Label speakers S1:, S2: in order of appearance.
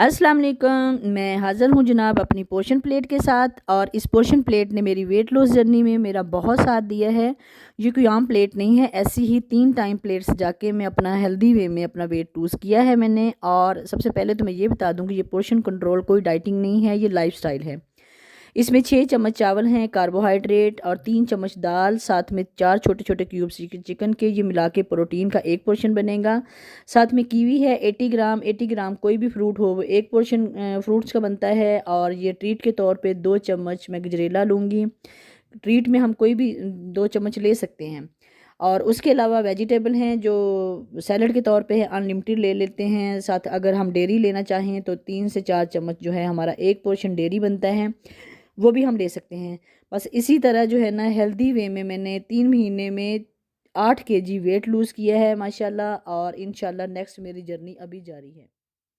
S1: अस्सलाम वालेकुम। मैं हाज़िर हूँ जनाब अपनी पोर्शन प्लेट के साथ, और इस पोर्शन प्लेट ने मेरी वेट लॉस जर्नी में मेरा बहुत साथ दिया है। ये कोई आम प्लेट नहीं है, ऐसी ही 3 टाइम प्लेट्स जाके मैं अपना हेल्दी वे में अपना वेट लूज़ किया है मैंने। और सबसे पहले तो मैं ये बता दूँ कि ये पोर्शन कंट्रोल कोई डाइटिंग नहीं है, ये लाइफस्टाइल है। इसमें 6 चम्मच चावल हैं कार्बोहाइड्रेट, और 3 चम्मच दाल, साथ में 4 छोटे छोटे क्यूब्स चिकन के, ये मिला के प्रोटीन का एक पोर्शन बनेगा। साथ में कीवी है 80 ग्राम, कोई भी फ्रूट हो वो एक पोर्शन फ्रूट्स का बनता है। और ये ट्रीट के तौर पे 2 चम्मच मैं गजरेला लूँगी। ट्रीट में हम कोई भी 2 चम्मच ले सकते हैं। और उसके अलावा वेजिटेबल हैं जो सैलड के तौर पे है, अनलिमिटेड ले लेते हैं। साथ अगर हम डेयरी लेना चाहें तो 3 से 4 चम्मच जो है हमारा एक पोर्शन डेयरी बनता है, वो भी हम ले सकते हैं। बस इसी तरह जो है ना हेल्दी वे में मैंने 3 महीने में 8 केजी वेट लूज़ किया है माशाल्लाह। और इंशाल्लाह नेक्स्ट मेरी जर्नी अभी जारी है।